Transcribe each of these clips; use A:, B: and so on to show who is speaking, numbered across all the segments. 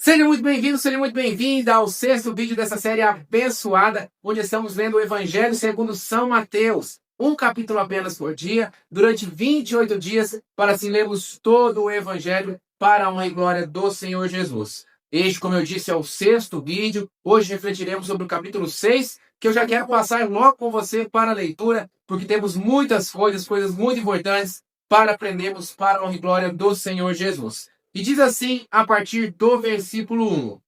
A: Seja muito bem-vindo, seja muito bem-vinda ao sexto vídeo dessa série abençoada, onde estamos lendo o Evangelho segundo São Mateus, um capítulo apenas por dia, durante 28 dias, para assim lermos todo o Evangelho para a honra e glória do Senhor Jesus. Este, como eu disse, é o sexto vídeo. Hoje refletiremos sobre o capítulo 6, que eu já quero passar logo com você para a leitura, porque temos muitas coisas muito importantes para aprendermos para a honra e glória do Senhor Jesus. E diz assim, a partir do versículo 1: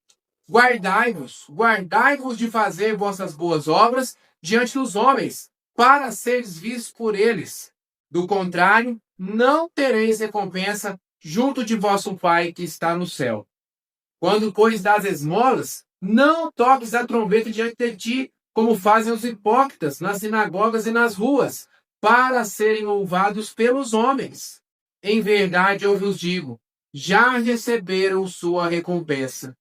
A: guardai-vos de fazer vossas boas obras diante dos homens, para seres vistos por eles. Do contrário, não tereis recompensa junto de vosso Pai que está no céu. Quando, pois, das esmolas, não toques a trombeta diante de ti, como fazem os hipócritas nas sinagogas e nas ruas, para serem louvados pelos homens. Em verdade, eu vos digo, já receberam sua recompensa.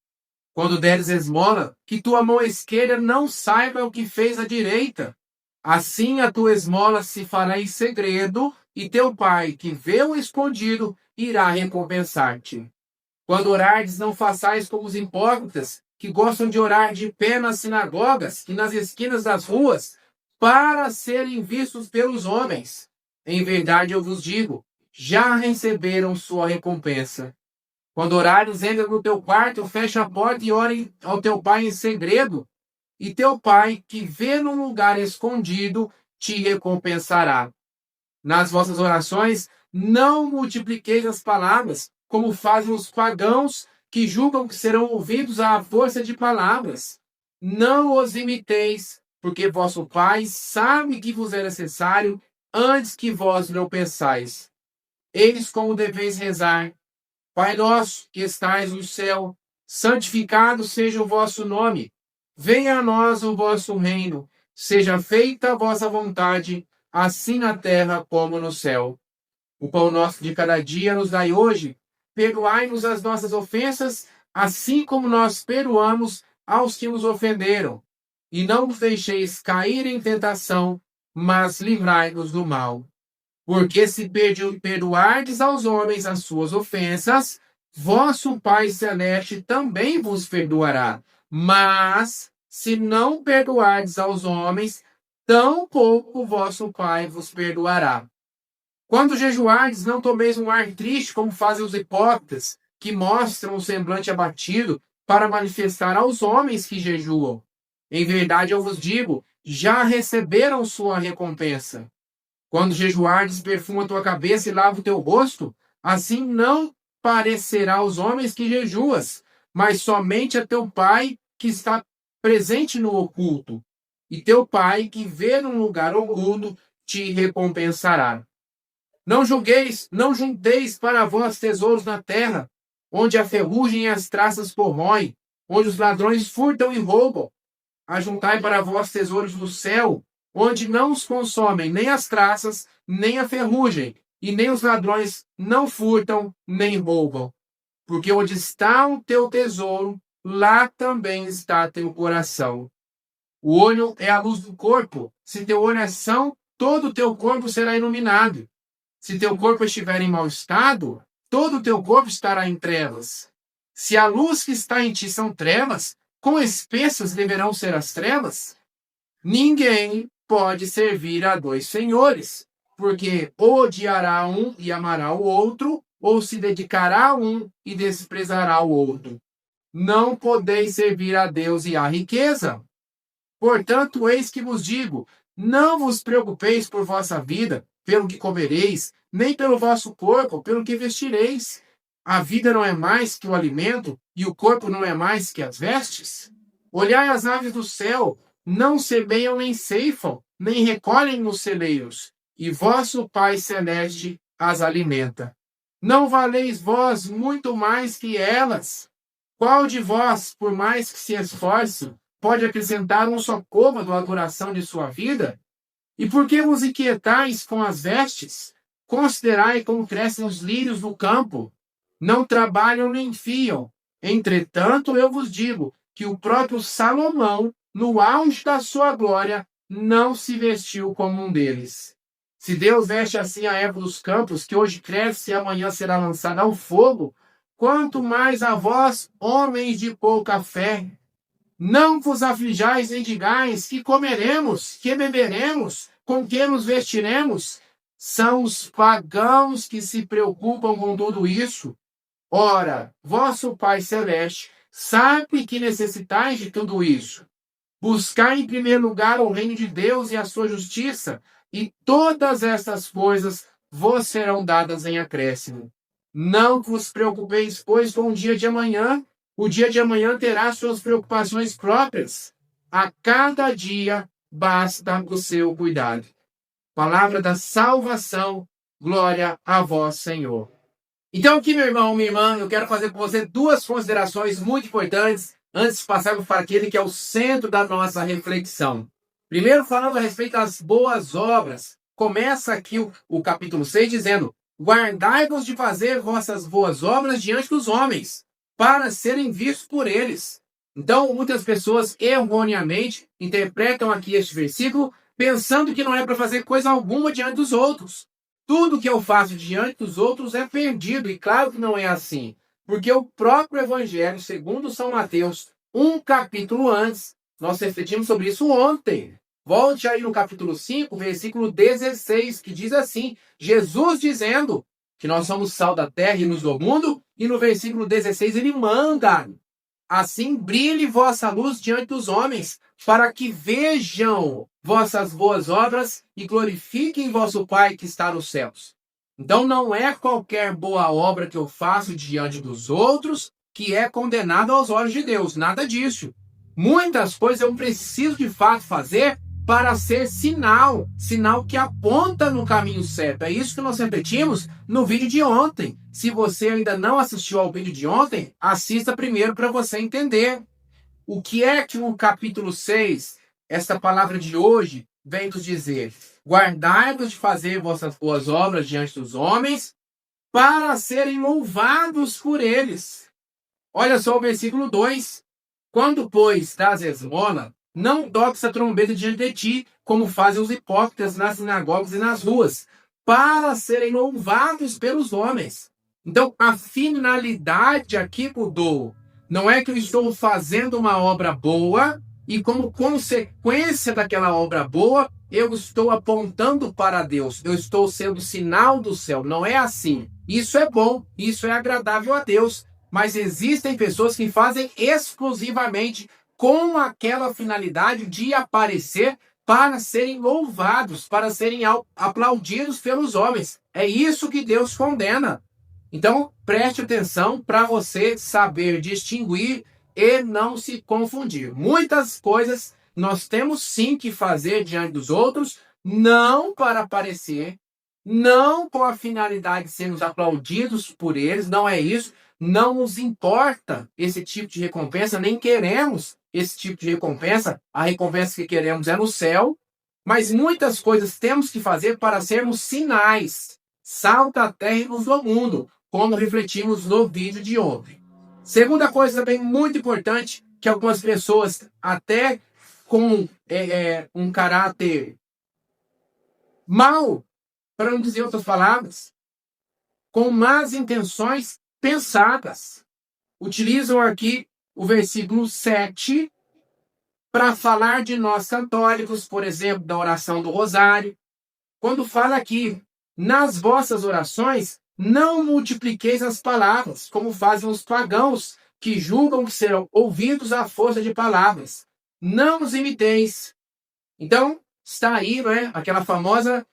A: Quando deres esmola, que tua mão esquerda não saiba o que fez a direita. Assim a tua esmola se fará em segredo, e teu pai, que vê o escondido, irá recompensar-te. Quando orardes, não façais como os hipócritas, que gostam de orar de pé nas sinagogas e nas esquinas das ruas, para serem vistos pelos homens. Em verdade eu vos digo, já receberam sua recompensa. Quando orares, entra no teu quarto, fecha a porta e ore ao teu pai em segredo, e teu pai, que vê num lugar escondido, te recompensará. Nas vossas orações, não multipliqueis as palavras, como fazem os pagãos, que julgam que serão ouvidos à força de palavras. Não os imiteis, porque vosso Pai sabe que vos é necessário antes que vós não pensais. Eis como deveis rezar: Pai nosso, que estais no céu, santificado seja o vosso nome. Venha a nós o vosso reino. Seja feita a vossa vontade, assim na terra como no céu. O pão nosso de cada dia nos dai hoje. Perdoai-nos as nossas ofensas, assim como nós perdoamos aos que nos ofenderam. E não nos deixeis cair em tentação, mas livrai-nos do mal. Porque se perdoardes aos homens as suas ofensas, vosso Pai Celeste também vos perdoará. Mas, se não perdoardes aos homens, tampouco vosso Pai vos perdoará. Quando jejuardes, não tomeis um ar triste, como fazem os hipócritas, que mostram o semblante abatido para manifestar aos homens que jejuam. Em verdade, eu vos digo, já receberam sua recompensa. Quando jejuardes, perfuma a tua cabeça e lava o teu rosto, assim não parecerá aos homens que jejuas, mas somente a teu Pai que está presente no oculto. E teu Pai que vê num lugar oculto te recompensará. Não julgueis, não junteis para vós tesouros na terra, onde a ferrugem e as traças corroem, onde os ladrões furtam e roubam. Ajuntai para vós tesouros no céu, onde não os consomem nem as traças, nem a ferrugem, e nem os ladrões não furtam, nem roubam. Porque onde está o teu tesouro, lá também está teu coração. O olho é a luz do corpo. Se teu olho é são, todo o teu corpo será iluminado. Se teu corpo estiver em mau estado, todo o teu corpo estará em trevas. Se a luz que está em ti são trevas, quão espessas deverão ser as trevas? Ninguém pode servir a dois senhores, porque ou odiará um e amará o outro, ou se dedicará a um e desprezará o outro. Não podeis servir a Deus e à riqueza. Portanto, eis que vos digo, não vos preocupeis por vossa vida, pelo que comereis, nem pelo vosso corpo, pelo que vestireis. A vida não é mais que o alimento, e o corpo não é mais que as vestes? Olhai as aves do céu, não semeiam nem ceifam, nem recolhem nos celeiros, e vosso Pai Celeste as alimenta. Não valeis vós muito mais que elas? Qual de vós, por mais que se esforce, pode acrescentar um só côvado à duração de sua vida? E por que vos inquietais com as vestes? Considerai como crescem os lírios do campo. Não trabalham nem fiam. Entretanto, eu vos digo que o próprio Salomão, no auge da sua glória, não se vestiu como um deles. Se Deus veste assim a erva dos campos, que hoje cresce e amanhã será lançada ao fogo, quanto mais a vós, homens de pouca fé. Não vos aflijais nem digais que comeremos, que beberemos, com que nos vestiremos. São os pagãos que se preocupam com tudo isso. Ora, vosso Pai Celeste sabe que necessitais de tudo isso. Buscai em primeiro lugar o reino de Deus e a sua justiça, e todas estas coisas vos serão dadas em acréscimo. Não vos preocupeis, pois, com o dia de amanhã. O dia de amanhã terá suas preocupações próprias. A cada dia basta o seu cuidado. Palavra da salvação, glória a vós, Senhor. Então aqui, meu irmão, minha irmã, eu quero fazer com você duas considerações muito importantes antes de passarmos para aquele que é o centro da nossa reflexão. Primeiro, falando a respeito das boas obras. Começa aqui o capítulo 6 dizendo: guardai-vos de fazer vossas boas obras diante dos homens, para serem vistos por eles. Então, muitas pessoas erroneamente interpretam aqui este versículo pensando que não é para fazer coisa alguma diante dos outros. Tudo que eu faço diante dos outros é perdido, e claro que não é assim. Porque o próprio Evangelho, segundo São Mateus, um capítulo antes, nós refletimos sobre isso ontem. Volte aí no capítulo 5, versículo 16, que diz assim, Jesus dizendo que nós somos sal da terra e luz do mundo, e no versículo 16 ele manda: assim brilhe vossa luz diante dos homens, para que vejam vossas boas obras e glorifiquem vosso Pai que está nos céus. Então não é qualquer boa obra que eu faço diante dos outros que é condenado aos olhos de Deus, nada disso. Muitas coisas eu preciso de fato fazer para ser sinal que aponta no caminho certo. É isso que nós repetimos no vídeo de ontem. Se você ainda não assistiu ao vídeo de ontem, assista primeiro para você entender. O que é que o capítulo 6, esta palavra de hoje, vem nos dizer? Guardai-vos de fazer vossas boas obras diante dos homens, para serem louvados por eles. Olha só o versículo 2. Quando, pois, das esmola, não toques a trombeta diante de ti, como fazem os hipócritas nas sinagogas e nas ruas, para serem louvados pelos homens. Então, a finalidade aqui mudou. Não é que eu estou fazendo uma obra boa e, como consequência daquela obra boa, eu estou apontando para Deus. Eu estou sendo sinal do céu. Não é assim. Isso é bom, isso é agradável a Deus. Mas existem pessoas que fazem exclusivamente com aquela finalidade de aparecer para serem louvados, para serem aplaudidos pelos homens. É isso que Deus condena. Então, preste atenção para você saber distinguir e não se confundir. Muitas coisas nós temos sim que fazer diante dos outros, não para aparecer, não com a finalidade de sermos aplaudidos por eles, não é isso. Não nos importa esse tipo de recompensa, nem queremos esse tipo de recompensa. A recompensa que queremos é no céu, mas muitas coisas temos que fazer para sermos sinais, sal da terra e luz do mundo, como refletimos no vídeo de ontem. Segunda coisa também muito importante, que algumas pessoas, até com um caráter mau, para não dizer outras palavras, com más intenções pensadas, utilizam aqui o versículo 7 para falar de nós católicos, por exemplo, da oração do Rosário, quando fala aqui, nas vossas orações, não multipliqueis as palavras, como fazem os pagãos, que julgam que serão ouvidos à força de palavras. Não os imiteis. Então, está aí, né, aquela famosa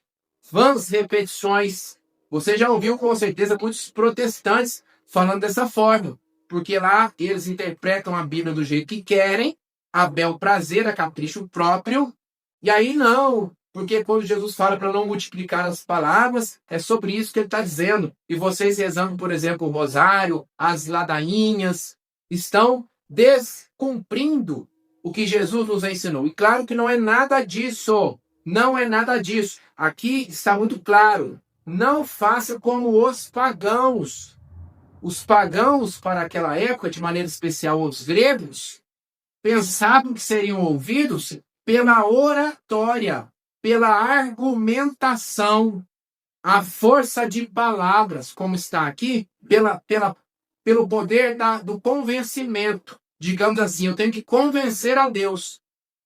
A: vãs repetições. Você já ouviu, com certeza, muitos protestantes falando dessa forma, porque lá eles interpretam a Bíblia do jeito que querem, a bel prazer, a capricho próprio, e aí não, porque quando Jesus fala para não multiplicar as palavras, é sobre isso que ele está dizendo. E vocês rezando, por exemplo, o rosário, as ladainhas, estão descumprindo o que Jesus nos ensinou. E claro que não é nada disso, não é nada disso. Aqui está muito claro, não faça como os pagãos. Os pagãos, para aquela época, de maneira especial os gregos, pensavam que seriam ouvidos pela oratória, pela argumentação, a força de palavras, como está aqui, pela pelo poder do convencimento. Digamos assim, eu tenho que convencer a Deus.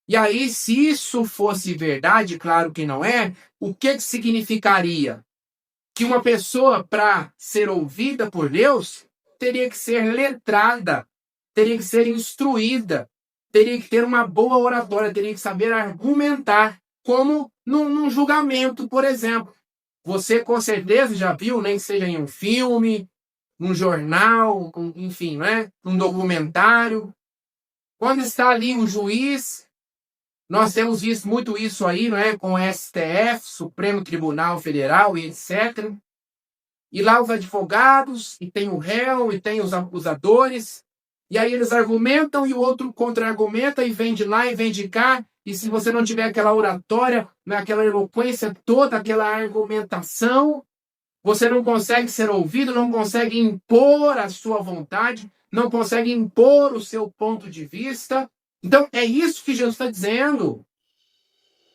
A: E aí, se isso fosse verdade, claro que não é, o que significaria? Que uma pessoa, para ser ouvida por Deus, teria que ser letrada, teria que ser instruída, teria que ter uma boa oratória, teria que saber argumentar, como num julgamento, por exemplo. Você com certeza já viu, nem que seja em um filme, num jornal, enfim, né? Num documentário. Quando está ali o juiz, nós temos visto muito isso aí, não é? Com o STF, Supremo Tribunal Federal e etc. E lá os advogados, e tem o réu, e tem os acusadores, e aí eles argumentam e o outro contra-argumenta, e vem de lá e vem de cá, e se você não tiver aquela oratória, aquela eloquência toda, aquela argumentação, você não consegue ser ouvido, não consegue impor a sua vontade, não consegue impor o seu ponto de vista. Então, é isso que Jesus está dizendo.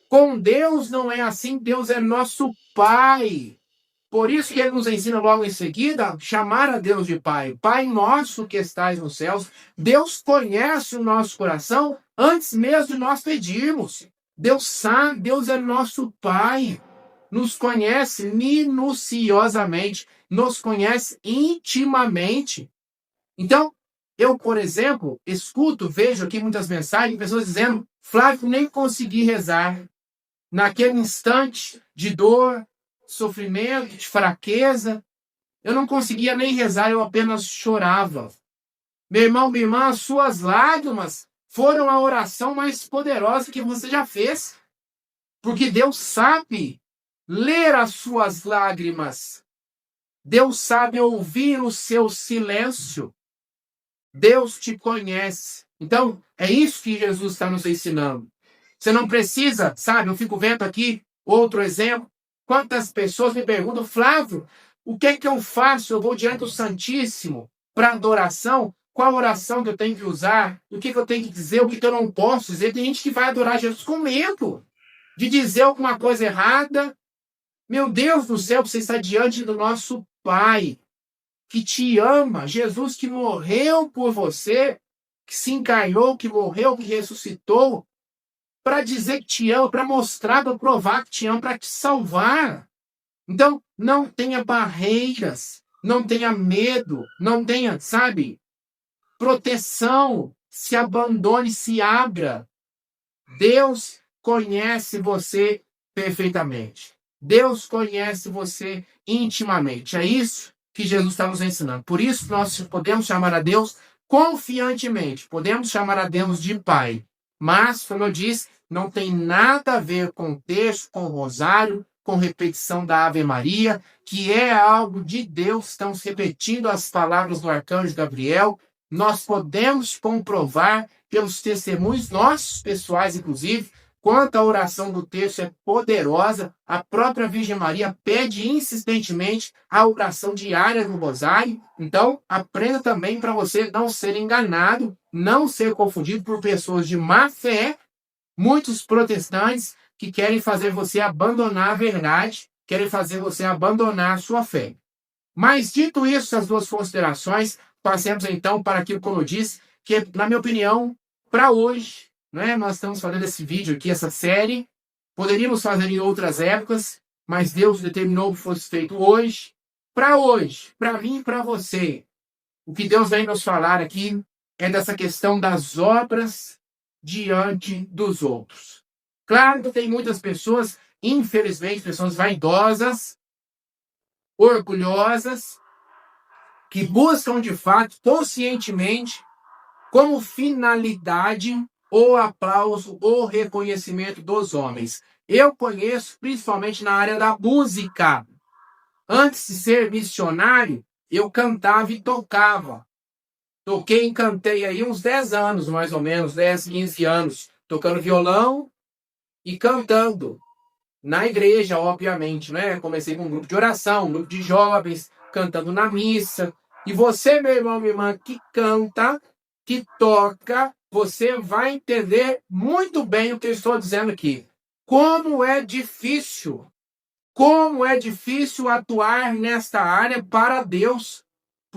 A: Com Deus não é assim, Deus é nosso Pai. Por isso que ele nos ensina logo em seguida a chamar a Deus de Pai. Pai nosso que estais nos céus. Deus conhece o nosso coração antes mesmo de nós pedirmos. Deus sabe, Deus é nosso Pai. Nos conhece minuciosamente, nos conhece intimamente. Então, eu, por exemplo, vejo aqui muitas mensagens de pessoas dizendo: Flávio, nem consegui rezar. Naquele instante de dor, sofrimento, de fraqueza, eu não conseguia nem rezar, eu apenas chorava. Meu irmão, minha irmã, as suas lágrimas foram a oração mais poderosa que você já fez. Porque Deus sabe ler as suas lágrimas. Deus sabe ouvir o seu silêncio. Deus te conhece. Então, é isso que Jesus está nos ensinando. Você não precisa, sabe? Eu fico vendo aqui outro exemplo. Quantas pessoas me perguntam: Flávio, o que é que eu faço? Eu vou diante do Santíssimo para adoração. Qual oração que eu tenho que usar? O que eu tenho que dizer? O que eu não posso dizer? Tem gente que vai adorar Jesus com medo de dizer alguma coisa errada. Meu Deus do céu, você está diante do nosso Pai, que te ama. Jesus que morreu por você, que se encarnou, que morreu, que ressuscitou, para dizer que te ama, para mostrar, para provar que te ama, para te salvar. Então, não tenha barreiras, não tenha medo, não tenha, sabe, proteção. Se abandone, se abra. Deus conhece você perfeitamente. Deus conhece você intimamente. É isso que Jesus está nos ensinando. Por isso, nós podemos chamar a Deus confiantemente. Podemos chamar a Deus de Pai. Mas, como eu disse, não tem nada a ver com o texto, com o rosário, com repetição da Ave Maria, que é algo de Deus. Estamos repetindo as palavras do arcanjo Gabriel. Nós podemos comprovar pelos testemunhos nossos pessoais, inclusive, quanto a oração do texto é poderosa. A própria Virgem Maria pede insistentemente a oração diária do rosário. Então, aprenda também para você não ser enganado, não ser confundido por pessoas de má fé, muitos protestantes que querem fazer você abandonar a verdade, querem fazer você abandonar a sua fé. Mas, dito isso, essas duas considerações, passemos então para aquilo, como eu disse, que, na minha opinião, para hoje, né, nós estamos fazendo esse vídeo aqui, essa série. Poderíamos fazer em outras épocas, mas Deus determinou que fosse feito hoje, para mim e para você. O que Deus vem nos falar aqui é dessa questão das obras diante dos outros. Claro que tem muitas pessoas, infelizmente, pessoas vaidosas, orgulhosas, que buscam de fato, conscientemente, como finalidade o aplauso, o reconhecimento dos homens. Eu conheço principalmente na área da música. Antes de ser missionário, eu cantava e tocava. Toquei e cantei aí uns 10 anos, mais ou menos, 10, 15 anos, tocando violão e cantando. Na igreja, obviamente, né? Comecei com um grupo de oração, um grupo de jovens, cantando na missa. E você, meu irmão, minha irmã, que canta, que toca, você vai entender muito bem o que eu estou dizendo aqui. Como é difícil atuar nesta área para Deus.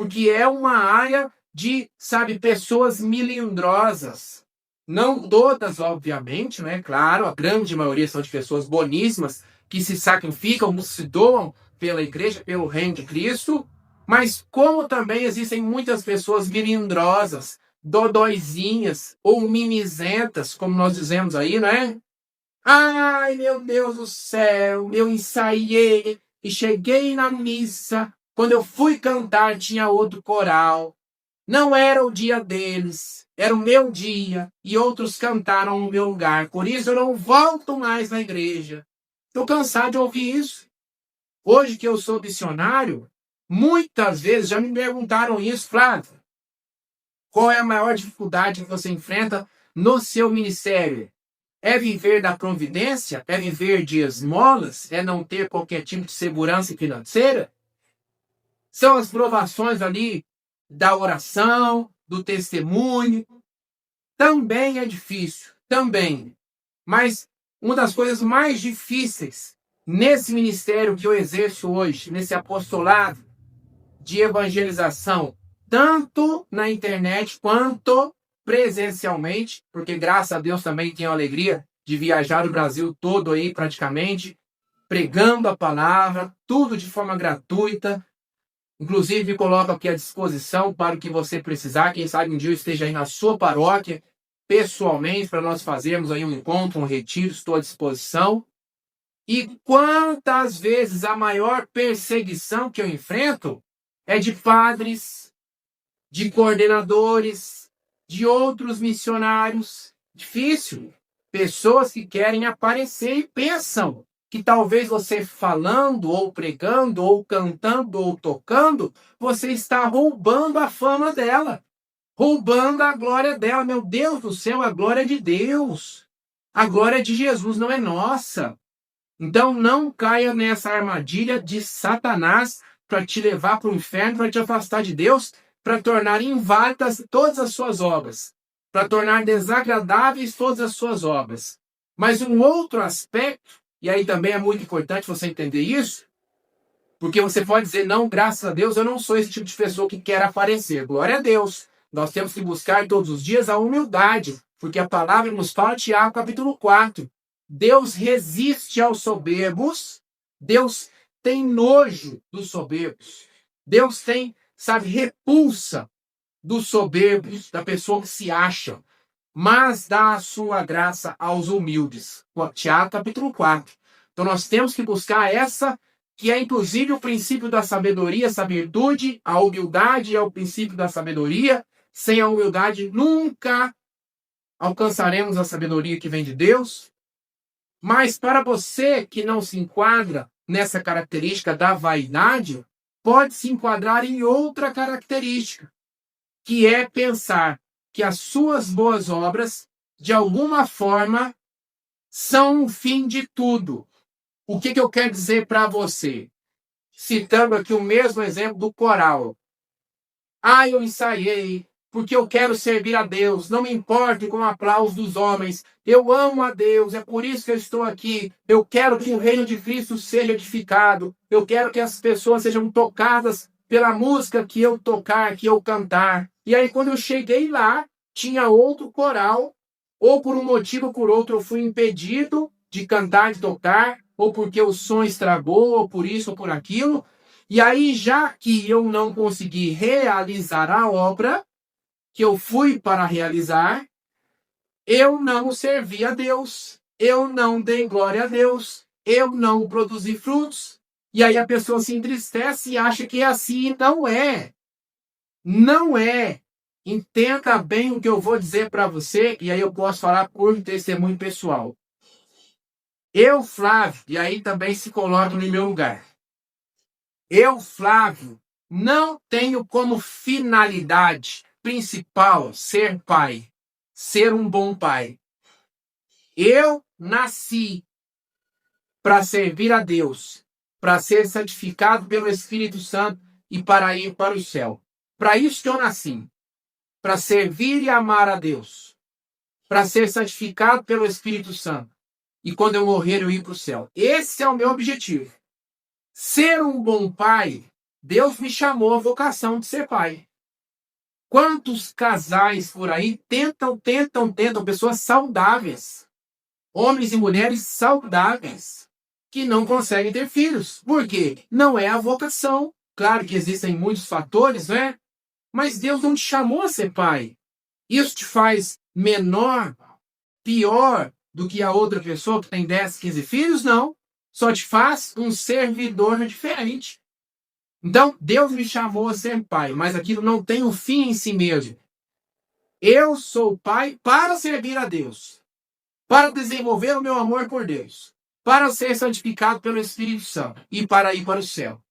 A: porque é uma área de, sabe, pessoas melindrosas. Não todas, obviamente, né? Claro, a grande maioria são de pessoas boníssimas que se sacrificam, que se doam pela igreja, pelo reino de Cristo, mas como também existem muitas pessoas melindrosas, dodóizinhas ou mimizentas, como nós dizemos aí, né? Ai, meu Deus do céu, eu ensaiei e cheguei na missa. Quando eu fui cantar, tinha outro coral. Não era o dia deles, era o meu dia, e outros cantaram no meu lugar. Por isso eu não volto mais na igreja. Estou cansado de ouvir isso. Hoje que eu sou missionário, muitas vezes já me perguntaram isso, Flávio. Qual é a maior dificuldade que você enfrenta no seu ministério? É viver da providência? É viver de esmolas? É não ter qualquer tipo de segurança financeira? São as provações ali da oração, do testemunho. Também é difícil, também. Mas uma das coisas mais difíceis nesse ministério que eu exerço hoje, nesse apostolado de evangelização, tanto na internet quanto presencialmente, porque graças a Deus também tenho a alegria de viajar o Brasil todo aí praticamente, pregando a palavra, tudo de forma gratuita. Inclusive, coloco aqui à disposição para o que você precisar. Quem sabe um dia eu esteja aí na sua paróquia, pessoalmente, para nós fazermos aí um encontro, um retiro, estou à disposição. E quantas vezes a maior perseguição que eu enfrento é de padres, de coordenadores, de outros missionários. Difícil. Pessoas que querem aparecer e pensam que talvez você falando, ou pregando, ou cantando, ou tocando, você está roubando a fama dela, roubando a glória dela. Meu Deus do céu, a glória é de Deus. A glória é de Jesus, não é nossa. Então não caia nessa armadilha de Satanás para te levar para o inferno, para te afastar de Deus, para tornar inválidas todas as suas obras, para tornar desagradáveis todas as suas obras. Mas um outro aspecto, e aí também é muito importante você entender isso, porque você pode dizer, não, graças a Deus, eu não sou esse tipo de pessoa que quer aparecer. Glória a Deus. Nós temos que buscar todos os dias a humildade, porque a palavra nos fala, Tiago, capítulo 4. Deus resiste aos soberbos, Deus tem nojo dos soberbos, Deus tem, sabe, repulsa dos soberbos, da pessoa que se acha, mas dá a sua graça aos humildes. Tiago, capítulo 4. Então nós temos que buscar essa, que é inclusive o princípio da sabedoria, essa virtude, a humildade é o princípio da sabedoria. Sem a humildade nunca alcançaremos a sabedoria que vem de Deus. Mas para você que não se enquadra nessa característica da vaidade, pode se enquadrar em outra característica, que é pensar que as suas boas obras, de alguma forma, são o fim de tudo. O que eu quero dizer para você? Citando aqui o mesmo exemplo do coral. Ah, eu ensaiei, porque eu quero servir a Deus, não me importe com o aplauso dos homens. Eu amo a Deus, é por isso que eu estou aqui. Eu quero que o reino de Cristo seja edificado. Eu quero que as pessoas sejam tocadas pela música que eu tocar, que eu cantar. E aí, quando eu cheguei lá, tinha outro coral, ou por um motivo ou por outro eu fui impedido de cantar, de tocar, ou porque o som estragou, ou por isso ou por aquilo. E aí, já que eu não consegui realizar a obra que eu fui para realizar, eu não servi a Deus, eu não dei glória a Deus, eu não produzi frutos. E aí a pessoa se entristece e acha que é assim, e não é. Não é. Entenda bem o que eu vou dizer para você, e aí eu posso falar por testemunho pessoal. Eu, Flávio, e aí também se coloca no meu lugar. Eu, Flávio, não tenho como finalidade principal ser pai, ser um bom pai. Eu nasci para servir a Deus, para ser santificado pelo Espírito Santo e para ir para o céu. Para isso que eu nasci, para servir e amar a Deus, para ser santificado pelo Espírito Santo. E quando eu morrer, eu ir para o céu. Esse é o meu objetivo. Ser um bom pai Deus me chamou a vocação de ser pai. Quantos casais por aí tentam, pessoas saudáveis, homens e mulheres saudáveis, que não conseguem ter filhos. Por quê? Não é a vocação. Claro que existem muitos fatores, né? Mas Deus não te chamou a ser pai. Isso te faz menor, pior do que a outra pessoa que tem 10, 15 filhos? Não. Só te faz um servidor diferente. Então, Deus me chamou a ser pai, mas aquilo não tem um fim em si mesmo. Eu sou pai para servir a Deus, para desenvolver o meu amor por Deus, para ser santificado pelo Espírito Santo e para ir para o céu.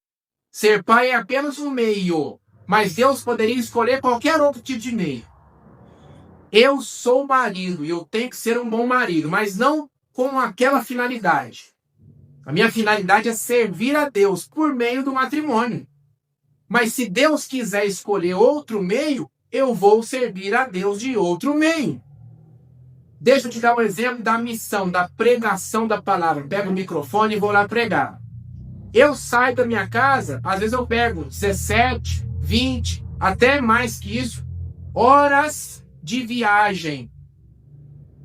A: Ser pai é apenas um meio, mas Deus poderia escolher qualquer outro tipo de meio. Eu sou marido e eu tenho que ser um bom marido, mas não com aquela finalidade. A minha finalidade é servir a Deus por meio do matrimônio. Mas se Deus quiser escolher outro meio, eu vou servir a Deus de outro meio. Deixa eu te dar um exemplo da missão, da pregação da palavra. Pego o microfone e vou lá pregar. Eu saio da minha casa, às vezes eu pego 17, 20, até mais que isso, horas de viagem.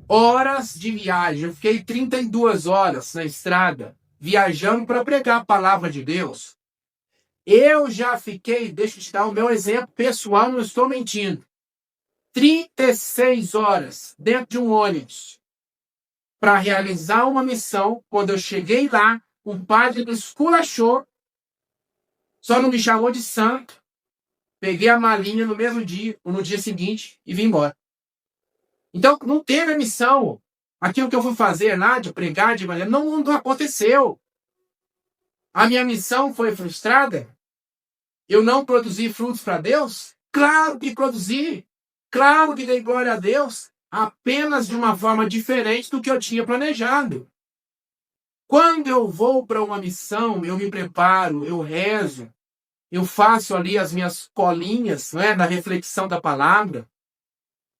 A: Horas de viagem. Eu fiquei 32 horas na estrada, viajando para pregar a palavra de Deus. Eu já fiquei, deixa eu te dar o meu exemplo pessoal, não estou mentindo, 36 horas dentro de um ônibus para realizar uma missão. Quando eu cheguei lá, o padre me esculachou, só não me chamou de santo. Peguei a malinha no mesmo dia, ou no dia seguinte, e vim embora. Então, não teve a missão. Aquilo que eu fui fazer lá, de pregar, de maneira, não aconteceu. A minha missão foi frustrada? Eu não produzi frutos para Deus? Claro que produzi. Claro que dei glória a Deus, apenas de uma forma diferente do que eu tinha planejado. Quando eu vou para uma missão, eu me preparo, eu rezo, eu faço ali as minhas colinhas, né, na reflexão da palavra.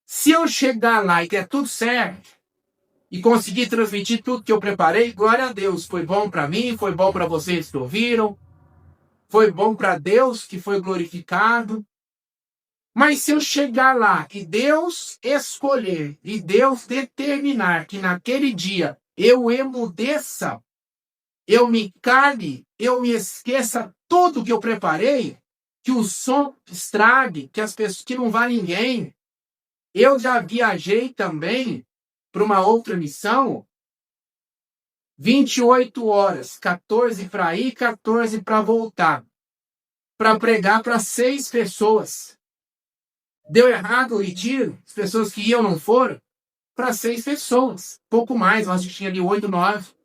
A: Se eu chegar lá e der tudo certo, e conseguir transmitir tudo que eu preparei, glória a Deus. Foi bom para mim, foi bom para vocês que ouviram, foi bom para Deus que foi glorificado. Mas se eu chegar lá e Deus escolher, e Deus determinar que naquele dia eu emudeça, eu me cale, eu me esqueça tudo que eu preparei, que o som estrague, que as pessoas que não vá ninguém. Eu já viajei também para uma outra missão, 28 horas, 14 para ir, 14 para voltar, para pregar para 6 pessoas. Deu errado o retiro, as pessoas que iam não foram, para 6 pessoas, pouco mais, eu acho que tinha ali 8, 9.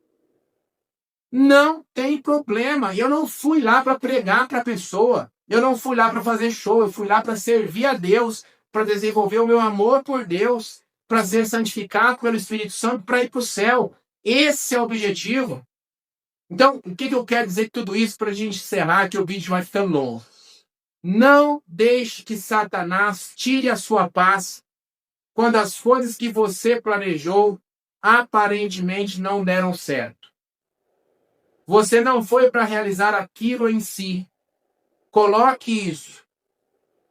A: Não tem problema, eu não fui lá para pregar para a pessoa, eu não fui lá para fazer show, eu fui lá para servir a Deus, para desenvolver o meu amor por Deus, para ser santificado pelo Espírito Santo, para ir para o céu. Esse é o objetivo. Então, o que eu quero dizer com tudo isso para a gente encerrar, que o vídeo vai ficando longo? Não deixe que Satanás tire a sua paz quando as coisas que você planejou aparentemente não deram certo. Você não foi para realizar aquilo em si. Coloque isso.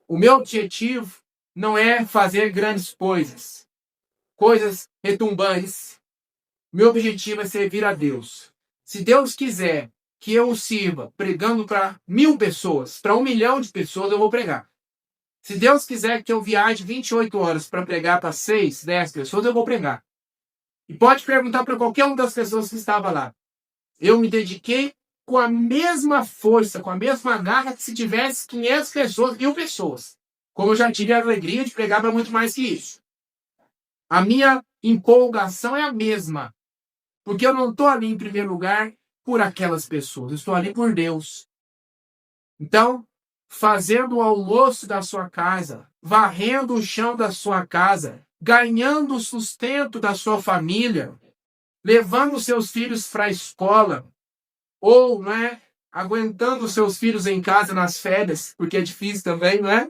A: O meu objetivo não é fazer grandes coisas, coisas retumbantes. Meu objetivo é servir a Deus. Se Deus quiser que eu o sirva pregando para 1.000 pessoas, para 1 milhão de pessoas, eu vou pregar. Se Deus quiser que eu viaje 28 horas para pregar para 6, 10 pessoas, eu vou pregar. E pode perguntar para qualquer uma das pessoas que estava lá. Eu me dediquei com a mesma força, com a mesma garra que se tivesse 500 pessoas, 1.000 pessoas. Como eu já tive a alegria de pregar para muito mais que isso. A minha empolgação é a mesma. Porque eu não estou ali em primeiro lugar por aquelas pessoas. Eu estou ali por Deus. Então, fazendo o almoço da sua casa, varrendo o chão da sua casa, ganhando o sustento da sua família, levando seus filhos para a escola, ou, né, aguentando seus filhos em casa nas férias, porque é difícil também, não é?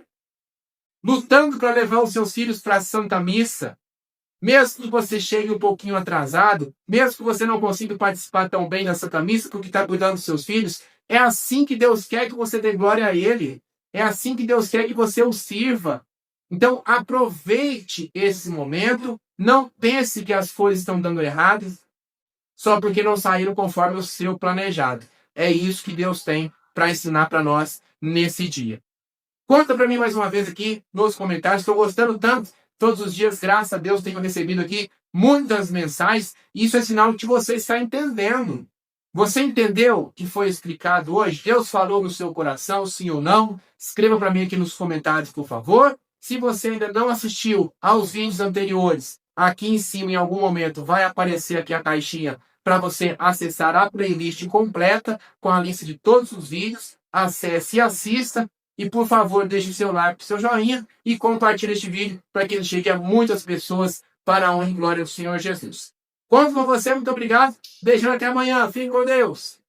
A: Lutando para levar os seus filhos para a Santa Missa, mesmo que você chegue um pouquinho atrasado, mesmo que você não consiga participar tão bem da Santa Missa porque está cuidando dos seus filhos, É assim que Deus quer que você dê glória a Ele. É assim que Deus quer que você o sirva. Então, aproveite esse momento. Não pense que as coisas estão dando erradas só porque não saíram conforme o seu planejado. É isso que Deus tem para ensinar para nós nesse dia. Conta para mim mais uma vez aqui nos comentários. Estou gostando tanto. Todos os dias, graças a Deus, tenho recebido aqui muitas mensagens. Isso é sinal que você está entendendo. Você entendeu o que foi explicado hoje? Deus falou no seu coração, sim ou não? Escreva para mim aqui nos comentários, por favor. Se você ainda não assistiu aos vídeos anteriores, aqui em cima, em algum momento, vai aparecer aqui a caixinha para você acessar a playlist completa com a lista de todos os vídeos. Acesse e assista. E, por favor, deixe o seu like, o seu joinha e compartilhe este vídeo para que ele chegue a muitas pessoas para a honra e glória do Senhor Jesus. Conto com você, muito obrigado. Beijão, até amanhã. Fique com Deus.